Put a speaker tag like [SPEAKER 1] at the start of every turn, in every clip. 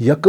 [SPEAKER 1] 1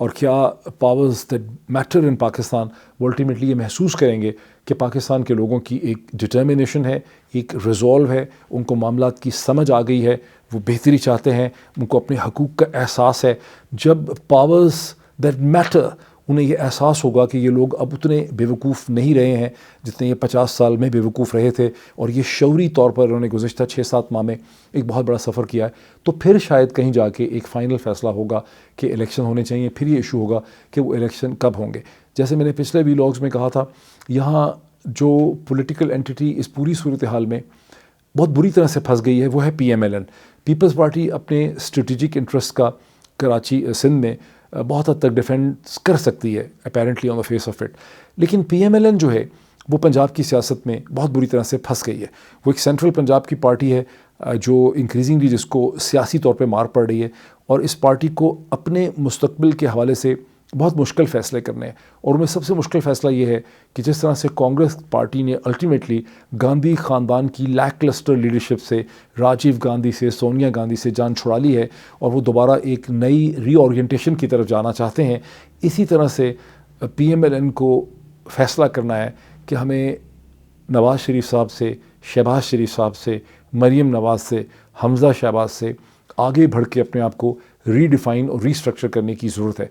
[SPEAKER 1] اور کیا powers that matter ان پاکستان وہ الٹیمیٹلی یہ محسوس کریں گے کہ پاکستان کے لوگوں کی ایک ڈٹرمنیشن ہے, ایک ریزولو ہے, ان کو معاملات کی سمجھ آ گئی ہے, وہ بہتری چاہتے ہیں, ان کو اپنے حقوق کا احساس ہے. جب پاورز دیٹ میٹر انہیں یہ احساس ہوگا کہ یہ لوگ اب اتنے بیوقوف نہیں رہے ہیں جتنے یہ 50 سال میں بیوقوف رہے تھے, اور یہ شعوری طور پر انہوں نے گزشتہ 6-7 ماہ میں ایک بہت بڑا سفر کیا ہے, تو پھر شاید کہیں جا کے ایک فائنل فیصلہ ہوگا کہ الیکشن ہونے چاہیے. پھر یہ ایشو ہوگا کہ وہ الیکشن کب ہوں گے. جیسے میں نے پچھلے ویلاگز میں کہا تھا, یہاں جو پولیٹیکل انٹیٹی اس پوری صورتحال میں بہت بری طرح سے پھنس گئی ہے وہ ہے PMLN. پیپلز پارٹی اپنے اسٹریٹجک انٹرسٹ کا کراچی سندھ میں بہت حد تک ڈیفینڈ کر سکتی ہے apparently on the face of it, لیکن PMLN جو ہے وہ پنجاب کی سیاست میں بہت بری طرح سے پھنس گئی ہے. وہ ایک سینٹرل پنجاب کی پارٹی ہے جو انکریزنگلی جس کو سیاسی طور پہ مار پڑ رہی ہے, اور اس پارٹی کو اپنے مستقبل کے حوالے سے بہت مشکل فیصلے کرنے ہیں. اور ان میں سب سے مشکل فیصلہ یہ ہے کہ جس طرح سے کانگریس پارٹی نے الٹیمیٹلی گاندھی خاندان کی لیک لسٹر لیڈرشپ سے, راجیو گاندھی سے, سونیا گاندھی سے جان چھڑا لی ہے, اور وہ دوبارہ ایک نئی ری اورینٹیشن کی طرف جانا چاہتے ہیں. اسی طرح سے PMLN کو فیصلہ کرنا ہے کہ ہمیں نواز شریف صاحب سے, شہباز شریف صاحب سے, مریم نواز سے, حمزہ شہباز سے آگے بڑھ کے اپنے آپ کو ری ڈیفائن اور ری اسٹرکچر کرنے کی ضرورت ہے.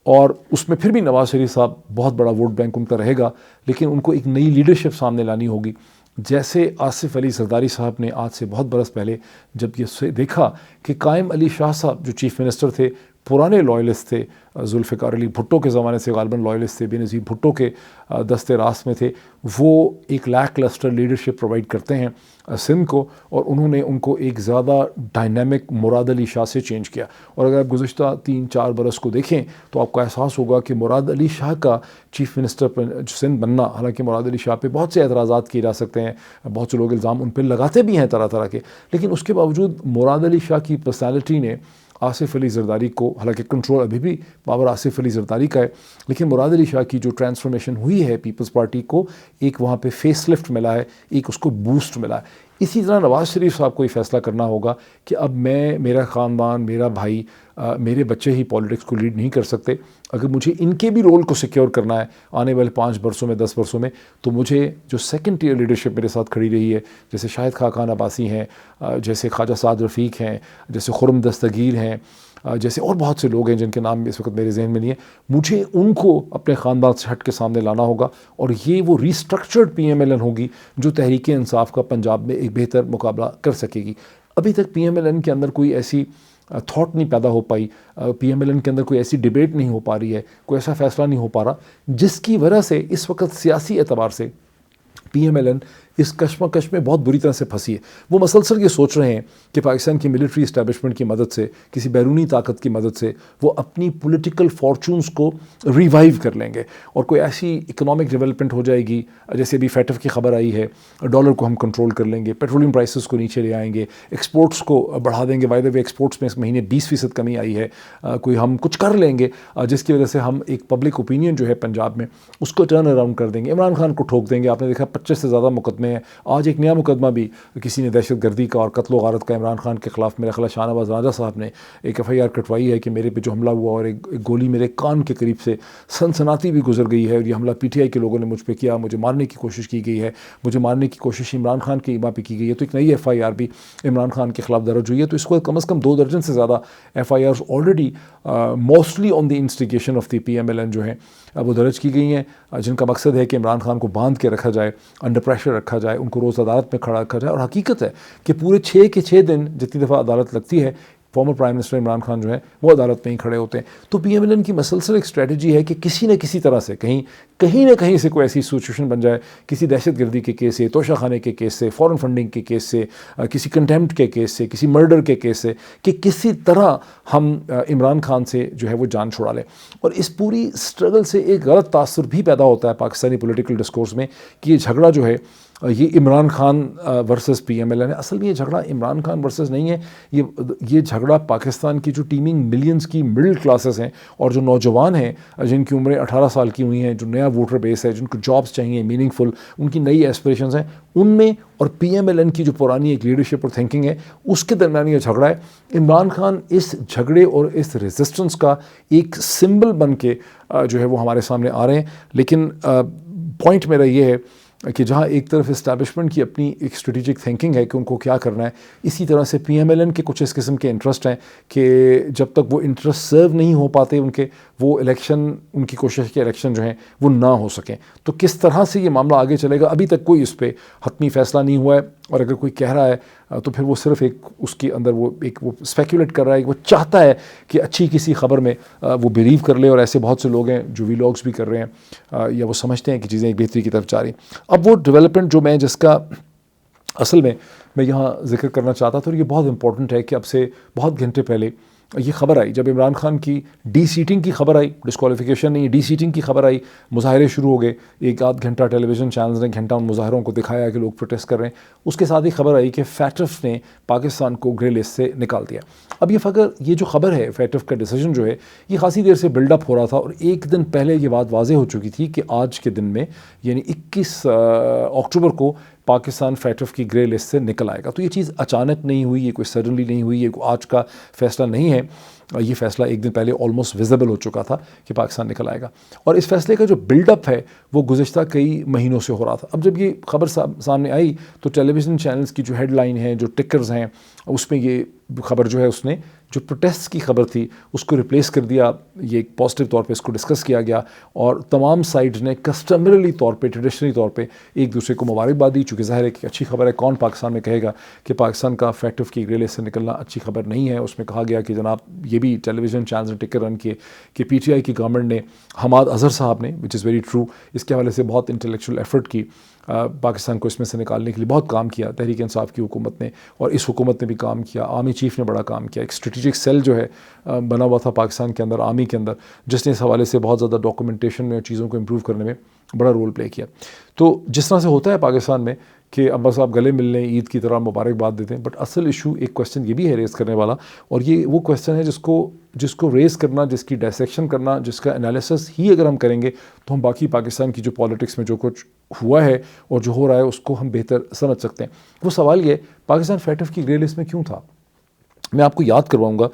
[SPEAKER 1] اور اس میں پھر بھی نواز شریف صاحب بہت بڑا ووٹ بینک ان کا رہے گا, لیکن ان کو ایک نئی لیڈرشپ سامنے لانی ہوگی. جیسے آصف علی زرداری صاحب نے آج سے بہت برس پہلے جب یہ دیکھا کہ قائم علی شاہ صاحب جو چیف منسٹر تھے, پرانے لائلسٹ تھے, ذوالفقار علی بھٹو کے زمانے سے غالباً لائلسٹ تھے, بے نظیر بھٹو کے دستے راست میں تھے, وہ ایک لیک لسٹر لیڈرشپ پرووائڈ کرتے ہیں سندھ کو, اور انہوں نے ان کو ایک زیادہ ڈائنامک مراد علی شاہ سے چینج کیا. اور اگر آپ گزشتہ 3-4 برس کو دیکھیں تو آپ کو احساس ہوگا کہ مراد علی شاہ کا چیف منسٹر سندھ بننا, حالانکہ مراد علی شاہ پہ بہت سے اعتراضات کیے جا سکتے ہیں, بہت سے لوگ الزام ان پہ لگاتے بھی ہیں طرح طرح کے, لیکن اس کے باوجود مراد علی شاہ کی پرسنالٹی نے آصف علی زرداری کو, حالانکہ کنٹرول ابھی بھی پاور آصف علی زرداری کا ہے, لیکن مراد علی شاہ کی جو ٹرانسفارمیشن ہوئی ہے پیپلز پارٹی کو, ایک وہاں پہ فیس لفٹ ملا ہے, ایک اس کو بوسٹ ملا ہے. اسی طرح نواز شریف صاحب کو یہ فیصلہ کرنا ہوگا کہ اب میں, میرا خاندان, میرا بھائی, میرے بچے ہی پالیٹکس کو لیڈ نہیں کر سکتے. اگر مجھے ان کے بھی رول کو سیکیور کرنا ہے آنے والے 5 برسوں میں, 10 برسوں میں, تو مجھے جو سیکنڈ ٹیئر لیڈرشپ میرے ساتھ کھڑی رہی ہے, جیسے شاہد خاقان عباسی ہیں, جیسے خواجہ سعد رفیق ہیں, جیسے خرم دستگیر ہیں, جیسے اور بہت سے لوگ ہیں جن کے نام اس وقت میرے ذہن میں نہیں ہے, مجھے ان کو اپنے خاندان سے ہٹ کے سامنے لانا ہوگا. اور یہ وہ ریسٹرکچرڈ PMLN ہوگی جو تحریک انصاف کا پنجاب میں ایک بہتر مقابلہ کر سکے گی. ابھی تک PMLN کے اندر کوئی ایسی تھاٹ نہیں پیدا ہو پائی, PMLN کے اندر کوئی ایسی ڈیبیٹ نہیں ہو پا رہی ہے, کوئی ایسا فیصلہ نہیں ہو پا رہا, جس کی وجہ سے اس وقت سیاسی اعتبار سے PMLN اس کشمکش میں بہت بری طرح سے پھنسی ہے. وہ مسلسل یہ سوچ رہے ہیں کہ پاکستان کی ملٹری اسٹیبلشمنٹ کی مدد سے, کسی بیرونی طاقت کی مدد سے وہ اپنی پولیٹیکل فارچونز کو ریوائیو کر لیں گے, اور کوئی ایسی اکنامک ڈیولپمنٹ ہو جائے گی, جیسے ابھی فیٹف کی خبر آئی ہے, ڈالر کو ہم کنٹرول کر لیں گے, پیٹرولیم پرائسز کو نیچے لے آئیں گے, ایکسپورٹس کو بڑھا دیں گے. بائی دا وے ایکسپورٹس میں اس مہینے 20% کمی آئی ہے, کوئی ہم کچھ کر لیں گے جس کی وجہ سے ہم ایک پبلک اوپینین جو ہے پنجاب میں اس کو ٹرن اراؤنڈ کر دیں گے, عمران خان کو ٹھوک دیں گے. آپ نے دیکھا 25 سے زیادہ مقدمے ہیں. آج ایک نیا مقدمہ بھی کسی نے دہشت گردی کا اور قتل و غارت کا عمران خان کے خلاف, میرا خیال شاہ نواز راجہ صاحب نے ایک FIR کٹوائی ہے کہ میرے پہ جو حملہ ہوا اور ایک گولی میرے کان کے قریب سے سنسناتی بھی گزر گئی ہے, اور یہ حملہ PTI کے لوگوں نے مجھ پہ کیا, مجھے مارنے کی کوشش کی گئی ہے, مجھے مارنے کی کوشش عمران خان کے ایما پہ کی گئی ہے. تو ایک نئی FIR بھی عمران خان کے خلاف درج ہوئی ہے. تو اس کو کم از کم 2 درجن سے زیادہ FIRs already mostly on the instigation of the PMLN جو ہیں وہ درج کی گئی ہیں, جن کا مقصد ہے کہ عمران خان کو باندھ کے رکھا جائے, انڈر پریشر رکھا جائے, ان کو روز عدالت میں کھڑا رکھا جائے. اور حقیقت ہے کہ پورے 6 کے 6 دن جتنی دفعہ عدالت لگتی ہے, former prime minister Imran Khan جو ہیں وہ عدالت میں ہی کھڑے ہوتے ہیں. تو PMLN کی مسلسل ایک اسٹریٹجی ہے کہ کسی نہ کسی طرح سے کہیں نہ کہیں سے کوئی ایسی سچویشن بن جائے, کسی دہشت گردی کے کیس سے, توشہ خانے کے کیس سے, فورن فنڈنگ کے کیس سے, کسی کنٹیمپٹ کے کیس سے, کسی مرڈر کے کیس سے, کہ کسی طرح ہم عمران خان سے جو ہے وہ جان چھڑا لیں. اور اس پوری اسٹرگل سے ایک غلط تاثر بھی پیدا ہوتا ہے پاکستانی پولیٹیکل ڈسکورس میں کہ یہ جھگڑا جو ہے یہ Imran Khan versus P M L N ہے. اصل میں یہ جھگڑا عمران خان ورسز نہیں ہے، یہ جھگڑا پاکستان کی جو ٹیمنگ ملینز کی مڈل کلاسز ہیں اور جو نوجوان ہیں جن کی عمریں 18 سال کی ہوئی ہیں، جو نیا ووٹر بیس ہے، جن کو جابس چاہیے میننگ فل، ان کی نئی ایسپریشنز ہیں، ان میں اور پی ایم ایل این کی جو پرانی ایک لیڈرشپ اور تھنکنگ ہے اس کے درمیان یہ جھگڑا ہے. عمران خان اس جھگڑے اور اس ریزسٹنس کا ایک سمبل بن کے جو ہے وہ ہمارے سامنے آ رہے ہیں. لیکن پوائنٹ میرا یہ ہے کہ جہاں ایک طرف اسٹیبلشمنٹ کی اپنی ایک اسٹریٹجک تھنکنگ ہے کہ ان کو کیا کرنا ہے، اسی طرح سے پی ایم ایل این کے کچھ اس قسم کے انٹرسٹ ہیں کہ جب تک وہ انٹرسٹ سرو نہیں ہو پاتے ان کے، وہ الیکشن، ان کی کوشش کے الیکشن جو ہیں وہ نہ ہو سکیں. تو کس طرح سے یہ معاملہ آگے چلے گا ابھی تک کوئی اس پہ حتمی فیصلہ نہیں ہوا ہے، اور اگر کوئی کہہ رہا ہے تو پھر وہ صرف ایک اس کے اندر وہ اسپیکولیٹ کر رہا ہے، وہ چاہتا ہے کہ اچھی کسی خبر میں وہ بلیو کر لے. اور ایسے بہت سے لوگ ہیں جو ویلاگس بھی کر رہے ہیں یا وہ سمجھتے ہیں کہ چیزیں ایک بہتری کی طرف جا رہی ہیں. اب وہ ڈیولپمنٹ جو جس کا اصل میں یہاں ذکر کرنا چاہتا تھا، اور یہ بہت امپورٹنٹ ہے کہ اب سے بہت گھنٹے پہلے یہ خبر آئی، جب عمران خان کی ڈی سیٹنگ کی خبر آئی، ڈسکوالیفیکیشن نہیں، ڈی سیٹنگ کی خبر آئی، مظاہرے شروع ہو گئے، ایک آدھ گھنٹہ ٹیلی ویژن چینلز نے گھنٹہ ان مظاہروں کو دکھایا کہ لوگ پروٹیسٹ کر رہے ہیں. اس کے ساتھ ہی خبر آئی کہ فیٹف نے پاکستان کو گرے لسٹ سے نکال دیا. اب یہ جو خبر ہے، فیٹف کا ڈیسیجن جو ہے، یہ خاصی دیر سے بلڈ اپ ہو رہا تھا، اور ایک دن پہلے یہ بات واضح ہو چکی تھی کہ آج کے دن میں یعنی 21 اکتوبر کو پاکستان فیٹف کی گرے لسٹ سے نکل آئے گا. تو یہ چیز اچانک نہیں ہوئی، یہ کوئی سڈنلی نہیں ہوئی، یہ آج کا فیصلہ نہیں ہے. یہ فیصلہ ایک دن پہلے آلموسٹ ویزیبل ہو چکا تھا کہ پاکستان نکل آئے گا، اور اس فیصلے کا جو بلڈ اپ ہے وہ گزشتہ کئی مہینوں سے ہو رہا تھا. اب جب یہ خبر سامنے آئی تو ٹیلی ویژن چینلز کی جو ہیڈ لائن ہے، جو ٹکرز ہیں، اس میں یہ خبر جو ہے اس نے جو پروٹیسٹ کی خبر تھی اس کو ریپلیس کر دیا. یہ ایک پازیٹیو طور پہ اس کو ڈسکس کیا گیا، اور تمام سائڈز نے کسٹمرلی طور پہ، ٹریڈیشنلی طور پہ ایک دوسرے کو مبارکباد دی. چونکہ ظاہر ہے کہ اچھی خبر ہے، کون پاکستان میں کہے گا کہ پاکستان کا فیٹف کی گرے لسٹ سے نکلنا اچھی خبر نہیں ہے. اس میں کہا گیا کہ جناب، یہ بھی ٹیلی ویژن چینلز نے ٹکر رن کیے کہ پی ٹی آئی کی گورنمنٹ نے، حماد اظہر صاحب نے، وچ از ویری ٹرو، اس کے حوالے سے بہت انٹلیکچوئل ایفرٹ کی، پاکستان کو اس میں سے نکالنے کے لیے بہت کام کیا تحریک انصاف کی حکومت نے، اور اس حکومت نے بھی کام کیا. آرمی چیف نے بڑا کام کیا، ایک اسٹریٹجک سیل جو ہے بنا ہوا تھا پاکستان کے اندر، آرمی کے اندر، جس نے اس حوالے سے بہت زیادہ ڈاکومنٹیشن میں اور چیزوں کو امپروو کرنے میں بڑا رول پلے کیا. تو جس طرح سے ہوتا ہے پاکستان میں کہ اب بس آپ گلے مل لیں، عید کی طرح مبارکباد دیتے ہیں، بٹ اصل ایشو ایک کویسچن یہ بھی ہے ریز کرنے والا، اور یہ وہ کویسچن ہے جس کو ریز کرنا، جس کی ڈائسیکشن کرنا، جس کا انالیسس ہی اگر ہم کریں گے تو ہم باقی پاکستان کی جو پالیٹکس میں جو کچھ ہوا ہے اور جو ہو رہا ہے اس کو ہم بہتر سمجھ سکتے ہیں. وہ سوال یہ، پاکستان فیٹف کی گرے لسٹ میں کیوں تھا؟ میں آپ کو یاد کرواؤں گا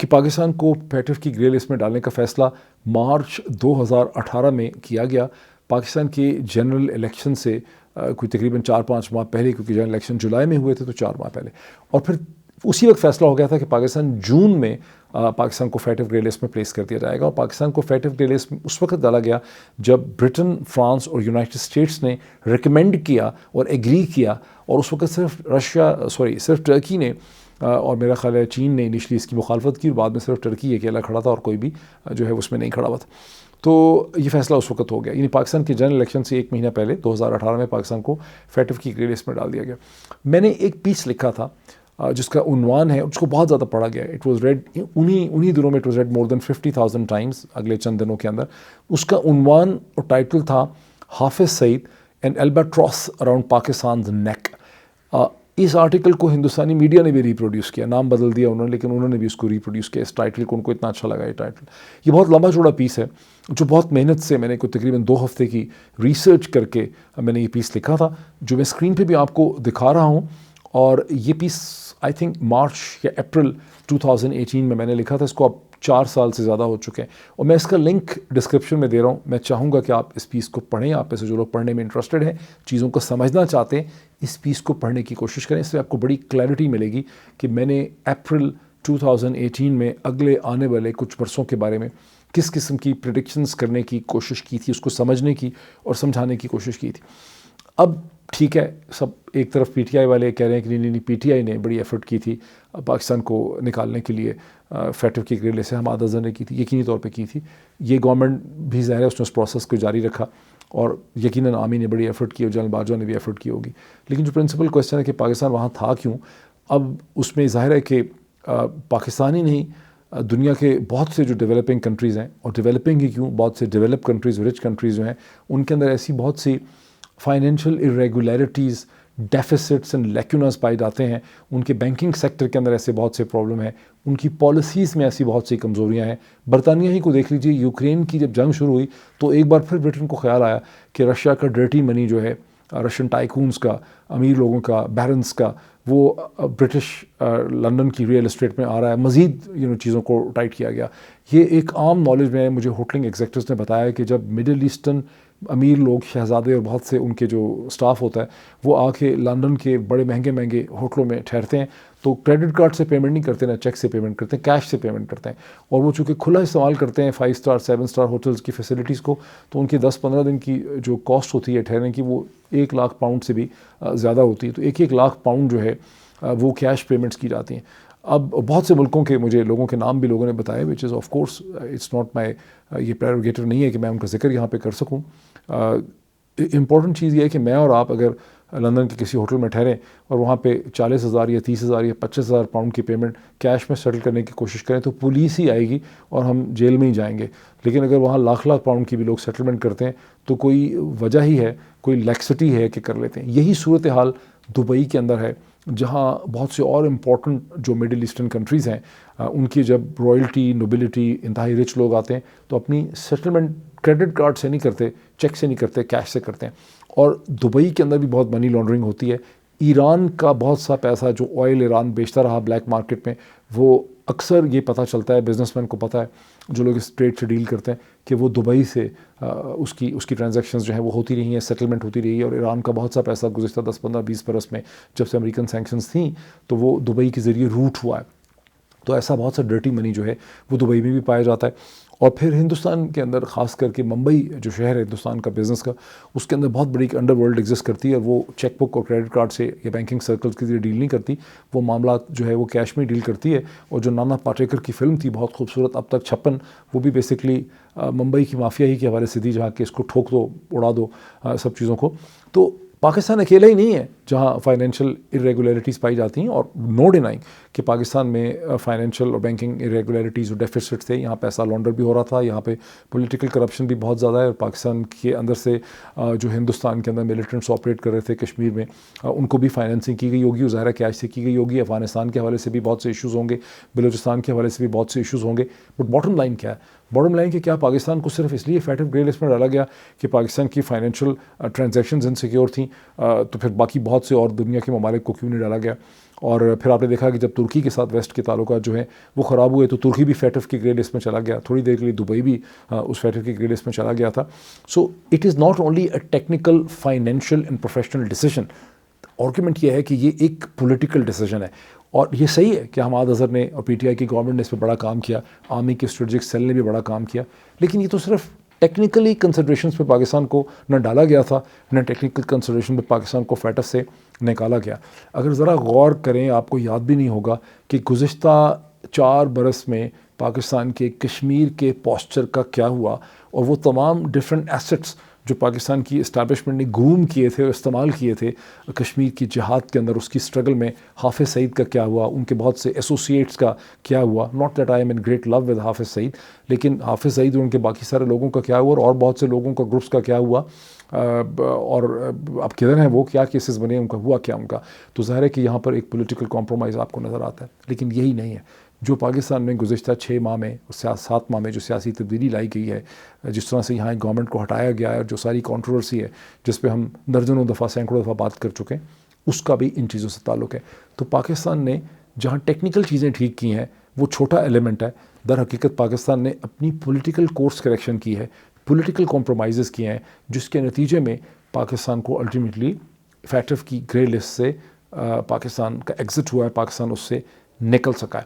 [SPEAKER 1] کہ پاکستان کو فیٹف کی گرے لسٹ میں ڈالنے کا فیصلہ مارچ 2018 میں کیا گیا، پاکستان کے جنرل الیکشن سے کوئی تقریباً 4-5 ماہ پہلے، کیونکہ جنرل الیکشن جولائی میں ہوئے تھے تو 4 ماہ پہلے. اور پھر اسی وقت فیصلہ ہو گیا تھا کہ پاکستان جون میں پاکستان کو فیٹف گرے لسٹ میں پلیس کر دیا جائے گا. اور پاکستان کو فیٹف گرے لسٹ میں اس وقت ڈالا گیا جب برٹن، فرانس اور یونائٹڈ اسٹیٹس نے ریکمینڈ کیا اور ایگری کیا، اور اس وقت صرف ٹرکی نے اور میرا خیال ہے چین نے انیشلی اس کی مخالفت کی، اور بعد میں صرف ٹرکی اکیلا کھڑا تھا اور کوئی بھی جو ہے اس میں نہیں کھڑا ہوا تھا. تو یہ فیصلہ اس وقت ہو گیا، یعنی پاکستان کے جنرل الیکشن سے 1 مہینہ پہلے 2018 میں پاکستان کو فیٹف کی گرے لسٹ میں ڈال دیا گیا. میں نے ایک پیس لکھا تھا جس کا عنوان ہے، اس کو بہت زیادہ پڑھا گیا، اٹ واز ریڈ انہی دنوں میں، it was read more than 50,000 times اگلے چند دنوں کے اندر. اس کا عنوان اور ٹائٹل تھا Hafiz Saeed and albatross around Pakistan's neck. اس آرٹیکل کو ہندوستانی میڈیا نے بھی ریپروڈیوس کیا، نام بدل دیا انہوں نے، لیکن انہوں نے بھی اس کو ریپروڈیوس کیا، اس ٹائٹل کو ان کو اتنا اچھا لگا. یہ ٹائٹل، یہ بہت لمبا چوڑا پیس ہے جو بہت محنت سے میں نے کوئی تقریباً 2 ہفتے کی ریسرچ کر کے میں نے یہ پیس لکھا تھا، جو میں اسکرین پہ بھی آپ کو دکھا رہا ہوں. اور یہ پیس آئی تھنک مارچ یا اپریل 2018 میں نے لکھا تھا. اس کو اب 4 سال سے زیادہ ہو چکے ہیں، اور میں اس کا لنک ڈسکرپشن میں دے رہا ہوں. میں چاہوں گا کہ آپ اس پیس کو پڑھیں، آپ میں سے جو لوگ پڑھنے میں انٹرسٹڈ ہیں، چیزوں کو سمجھنا چاہتے ہیں، اس پیس کو پڑھنے کی کوشش کریں. اس سے آپ کو بڑی کلیئرٹی ملے گی کہ میں نے اپریل 2018 میں اگلے آنے والے کچھ برسوں کے بارے میں کس قسم کی پریڈکشنز کرنے کی کوشش کی تھی، اس کو سمجھنے کی اور سمجھانے کی کوشش کی تھی. اب ٹھیک ہے، سب ایک طرف پی ٹی آئی والے کہہ رہے ہیں کہ نہیں، پی ٹی آئی نے بڑی ایفرٹ کی تھی پاکستان کو نکالنے کے لیے، فیٹف کی گرے لسٹ سے حماد اظہر نے کی تھی، یقینی طور پہ کی تھی. یہ گورنمنٹ بھی ظاہر ہے اس نے اس پروسیس کو جاری رکھا، اور یقیناً آرمی نے بڑی ایفرٹ کی اور جنرل باجوہ نے بھی ایفرٹ کی ہوگی. لیکن جو پرنسپل کویسچن ہے کہ پاکستان وہاں تھا کیوں، اب اس میں ظاہر ہے کہ پاکستان ہی نہیں، دنیا کے بہت سے جو ڈیولپنگ کنٹریز ہیں، اور ڈیولپنگ ہی کیوں، بہت سے ڈیولپ کنٹریز، رچ کنٹریز جو ہیں، ان کے اندر ایسی بہت سی فائنینشیل irregularities, ڈیفیسٹس اینڈ لیکوناز پائے جاتے ہیں. ان کے بینکنگ سیکٹر کے اندر ایسے بہت سے پرابلم ہیں, ان کی پالیسیز میں ایسی بہت سی کمزوریاں ہیں. برطانیہ ہی کو دیکھ لیجیے, یوکرین کی جب جنگ شروع ہوئی تو ایک بار پھر برٹن کو خیال آیا کہ رشیا کا ڈرٹی منی جو ہے, رشین ٹائکونز کا, امیر لوگوں کا, بیرنس کا, وہ برٹش لندن کی ریئل اسٹیٹ میں آ رہا ہے. مزید چیزوں کو ٹائٹ کیا گیا. یہ ایک عام نالج میں مجھے ہوٹلنگ ایگزیکٹوز نے بتایا کہ جب مڈل ایسٹرن امیر لوگ, شہزادے اور بہت سے ان کے جو سٹاف ہوتا ہے, وہ آ کے لندن کے بڑے مہنگے مہنگے ہوٹلوں میں ٹھہرتے ہیں تو کریڈٹ کارڈ سے پیمنٹ نہیں کرتے, نہ چیک سے پیمنٹ کرتے ہیں, کیش سے پیمنٹ کرتے ہیں. اور وہ چونکہ کھلا استعمال کرتے ہیں 5 اسٹار 7 اسٹار ہوٹلز کی فیسلٹیز کو, تو ان کی 10-15 دن کی جو کاسٹ ہوتی ہے ٹھہرنے کی وہ 1 لاکھ پاؤنڈ سے بھی زیادہ ہوتی ہے. تو 1 لاکھ پاؤنڈ جو ہے وہ کیش پیمنٹس کی جاتی ہیں. اب بہت سے ملکوں کے مجھے لوگوں کے نام بھی لوگوں نے بتائے, which is of course it's not my, یہ پریروگیٹو نہیں ہے کہ میں ان کا ذکر یہاں پہ کر سکوں. امپورٹنٹ چیز یہ ہے کہ میں اور آپ اگر لندن کے کسی ہوٹل میں ٹھہریں اور وہاں پہ 40,000 یا 30,000 یا 25,000 پاؤنڈ کی پیمنٹ کیش میں سیٹل کرنے کی کوشش کریں تو پولیس ہی آئے گی اور ہم جیل میں ہی جائیں گے. لیکن اگر وہاں لاکھ پاؤنڈ کی بھی لوگ سیٹلمنٹ کرتے ہیں تو کوئی وجہ ہی ہے, کوئی لیکسٹی ہے کہ کر لیتے ہیں. یہی صورتحال دبئی کے اندر ہے, جہاں بہت سے اور امپورٹنٹ جو مڈل ایسٹرن کنٹریز ہیں ان کی جب رائلٹی, نوبلٹی, انتہائی رچ لوگ آتے ہیں تو اپنی سیٹلمنٹ کریڈٹ کارڈ سے نہیں کرتے, چیک سے نہیں کرتے, کیش سے کرتے ہیں. اور دبئی کے اندر بھی بہت منی لانڈرنگ ہوتی ہے. ایران کا بہت سا پیسہ جو آئل ایران بیچتا رہا بلیک مارکیٹ میں, وہ اکثر یہ پتہ چلتا ہے, بزنس مین کو پتہ ہے جو لوگ اس ٹریڈ سے ڈیل کرتے ہیں, کہ وہ دبئی سے اس کی ٹرانزیکشنز جو ہیں وہ ہوتی رہی ہیں, سیٹلمنٹ ہوتی رہی ہے. اور ایران کا بہت سا پیسہ گزشتہ 10-15-20 برس میں جب سے امریکن سینکشنز تھیں تو وہ دبئی کے ذریعے روٹ ہوا ہے. تو ایسا بہت سا ڈرٹی منی جو ہے وہ دبئی میں بھی پایا جاتا ہے. اور پھر ہندوستان کے اندر خاص کر کے ممبئی جو شہر ہے ہندوستان کا بزنس کا, اس کے اندر بہت بڑی انڈر ورلڈ ایگزسٹ کرتی ہے, اور وہ چیک بک اور کریڈٹ کارڈ سے یا بینکنگ سرکلز کے ذریعے ڈیل نہیں کرتی. وہ معاملات جو ہے وہ کیش میں ڈیل کرتی ہے. اور جو نانا پاٹیکر کی فلم تھی بہت خوبصورت اب تک 56, وہ بھی بیسکلی ممبئی کی مافیا ہی کے حوالے سے تھی, جہاں کہ اس کو ٹھوک دو, اڑا دو سب چیزوں کو. تو پاکستان اکیلا ہی نہیں ہے جہاں فائنینشیل irregularities پائی جاتی ہیں, اور نو ڈینائنگ کہ پاکستان میں فائنینشیل اور بینکنگ irregularities اور ڈیفیسٹس تھے. یہاں پیسہ لانڈر بھی ہو رہا تھا, یہاں پہ پولیٹیکل کرپشن بھی بہت زیادہ ہے. اور پاکستان کے اندر سے جو ہندوستان کے اندر ملیٹنٹس آپریٹ کر رہے تھے کشمیر میں, ان کو بھی فائنینسنگ کی گئی ہوگی, اور ظاہر کیش سے کی گئی ہوگی. افغانستان کے حوالے سے بھی بہت سے ایشوز ہوں گے, بلوچستان کے حوالے سے بھی بہت سے ایشوز ہوں گے. بٹ باٹم لائن کیا ہے؟ باٹم لائن کہ کیا پاکستان کو صرف اس لیے فیٹر گرے لسٹ میں ڈالا گیا کہ پاکستان کی فائنینشیل ٹرانزیکشنز انسیکیور تھیں, تو پھر باقی بہت سے اور دنیا کے ممالک کو کیوں نہیں ڈالا گیا؟ اور پھر آپ نے دیکھا کہ جب ترکی کے ساتھ ویسٹ کے تعلقات جو ہیں وہ خراب ہوئے تو ترکی بھی فیٹف کی گرے لسٹ میں چلا گیا. تھوڑی دیر کے لیے دبئی بھی اس فیٹف کی گرے لسٹ میں چلا گیا تھا. So it is not only a technical financial and professional decision. Argument یہ ہے کہ یہ ایک پولیٹیکل ڈیسیژن ہے. اور یہ صحیح ہے کہ حماد اظہر نے اور پی ٹی آئی کی گورنمنٹ نے اس پہ بڑا کام کیا, آرمی کے اسٹریٹجک سیل نے بھی بڑا کام کیا, لیکن یہ تو صرف ٹیکنیکلی کنسیڈریشنز پہ پاکستان کو نہ ڈالا گیا تھا, نہ ٹیکنیکل کنسیڈریشن پہ پاکستان کو فیٹف سے نکالا گیا. اگر ذرا غور کریں, آپ کو یاد بھی نہیں ہوگا کہ گزشتہ 4 برس میں پاکستان کے کشمیر کے پوسچر کا کیا ہوا, اور وہ تمام ڈفرینٹ ایسٹس جو پاکستان کی اسٹیبلشمنٹ نے گروم کیے تھے اور استعمال کیے تھے کشمیر کی جہاد کے اندر, اس کی اسٹرگل میں حافظ سعید کا کیا ہوا, ان کے بہت سے ایسوسیٹس کا کیا ہوا. Not that I am in great love with Hafiz Saeed, لیکن حافظ سعید اور ان کے باقی سارے لوگوں کا کیا ہوا, اور بہت سے لوگوں کا گروپس کا کیا ہوا, اور اب کدھر ہیں وہ, کیا کیسز بنے, ان کا ہوا کیا ان کا. تو ظاہر ہے کہ یہاں پر ایک پولیٹیکل کمپرومائز آپ کو نظر آتا ہے. لیکن یہی نہیں ہے جو پاکستان میں گزشتہ 6 ماہ میں 7 ماہ میں جو سیاسی تبدیلی لائی گئی ہے, جس طرح سے یہاں گورنمنٹ کو ہٹایا گیا ہے, اور جو ساری کنٹروورسی ہے جس پہ ہم درجنوں دفعہ سینکڑوں دفعہ بات کر چکے ہیں, اس کا بھی ان چیزوں سے تعلق ہے. تو پاکستان نے جہاں ٹیکنیکل چیزیں ٹھیک کی ہیں وہ چھوٹا ایلیمنٹ ہے. در حقیقت پاکستان نے اپنی پولیٹیکل کورس کریکشن کی ہے, پولیٹیکل کمپرومائزز کیے ہیں, جس کے نتیجے میں پاکستان کو الٹیمیٹلی فیٹف کی گرے لسٹ سے پاکستان کا ایگزٹ ہوا ہے, پاکستان اس سے نکل سکا ہے.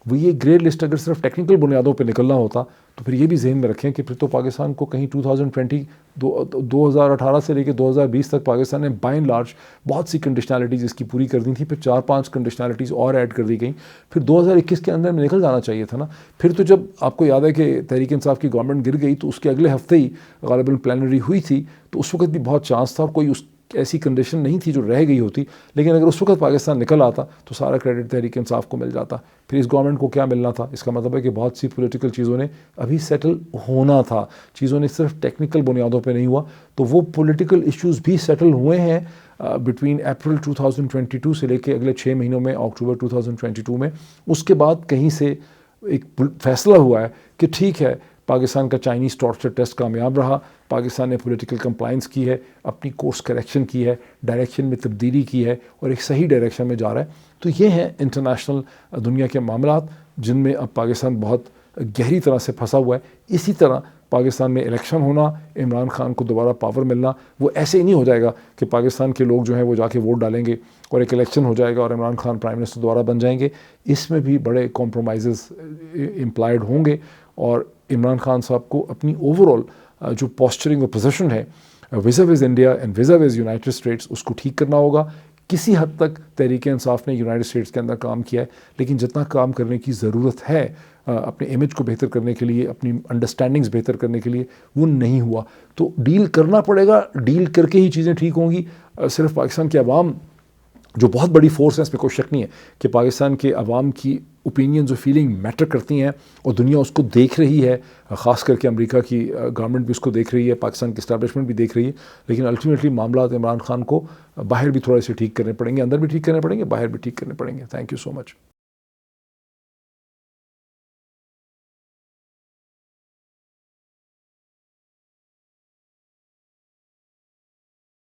[SPEAKER 1] وہ یہ گرے لسٹ اگر صرف ٹیکنیکل بنیادوں پہ نکلنا ہوتا تو پھر یہ بھی ذہن میں رکھیں کہ پھر تو پاکستان کو کہیں 2018 سے لے کے 2020 تک پاکستان نے بائی اینڈ لارج بہت سی کنڈیشنالٹیز اس کی پوری کر دی تھیں, پھر 4-5 کنڈیشنالٹیز اور ایڈ کر دی گئیں, پھر 2021 کے اندر میں نکل جانا چاہیے تھا نا. پھر تو جب آپ کو یاد ہے کہ تحریک انصاف کی گورنمنٹ گر گئی تو اس کے اگلے ہفتے ہی غالباً پلینری ہوئی تھی, تو اس وقت بھی بہت چانس تھا, اور کوئی اس ایسی کنڈیشن نہیں تھی جو رہ گئی ہوتی، لیکن اگر اس وقت پاکستان نکل آتا تو سارا کریڈٹ تحریک انصاف کو مل جاتا. پھر اس گورنمنٹ کو کیا ملنا تھا؟ اس کا مطلب ہے کہ بہت سی پولیٹیکل چیزوں نے ابھی سیٹل ہونا تھا، چیزوں نے صرف ٹیکنیکل بنیادوں پہ نہیں ہوا. تو وہ پولیٹیکل ایشوز بھی سیٹل ہوئے ہیں بٹوین اپریل 2022 سے لے کے اگلے 6 مہینوں میں اکتوبر 2022 میں. اس کے بعد کہیں سے ایک فیصلہ ہوا ہے کہ ٹھیک ہے، پاکستان کا چائنیز ٹارچر ٹیسٹ کامیاب رہا، پاکستان نے پولیٹیکل کمپلائنس کی ہے، اپنی کورس کریکشن کی ہے، ڈائریکشن میں تبدیلی کی ہے اور ایک صحیح ڈائریکشن میں جا رہا ہے. تو یہ ہیں انٹرنیشنل دنیا کے معاملات جن میں اب پاکستان بہت گہری طرح سے پھنسا ہوا ہے. اسی طرح پاکستان میں الیکشن ہونا، عمران خان کو دوبارہ پاور ملنا، وہ ایسے ہی نہیں ہو جائے گا کہ پاکستان کے لوگ جو ہیں وہ جا کے ووٹ ڈالیں گے اور ایک الیکشن ہو جائے گا اور عمران خان پرائم منسٹر دوبارہ بن جائیں گے. اس میں بھی بڑے کمپرومائزز امپلائڈ ہوں گے اور عمران خان صاحب کو اپنی اوور آل جو پوسچرنگ اور پوزیشن ہے vis-a-vis India and vis-a-vis United States, اس کو ٹھیک کرنا ہوگا. کسی حد تک تحریک انصاف نے یونائٹڈ اسٹیٹس کے اندر کام کیا ہے، لیکن جتنا کام کرنے کی ضرورت ہے اپنے امیج کو بہتر کرنے کے لیے، اپنی انڈرسٹینڈنگز بہتر کرنے کے لیے، وہ نہیں ہوا. تو ڈیل کرنا پڑے گا، ڈیل کر کے ہی چیزیں ٹھیک ہوں گی. صرف پاکستان کے عوام جو بہت بڑی فورس ہے، اس میں کوئی شک نہیں ہے کہ پاکستان کے عوام کی اوپینینز اور فیلنگ میٹر کرتی ہیں اور دنیا اس کو دیکھ رہی ہے، خاص کر کے امریکہ کی گورنمنٹ بھی اس کو دیکھ رہی ہے، پاکستان کی اسٹیبلشمنٹ بھی دیکھ رہی ہے. لیکن الٹیمیٹلی معاملات عمران خان کو باہر بھی تھوڑے سے ٹھیک کرنے پڑیں گے، اندر بھی ٹھیک کرنے پڑیں گے، باہر بھی ٹھیک کرنے پڑیں گے. Thank you so much.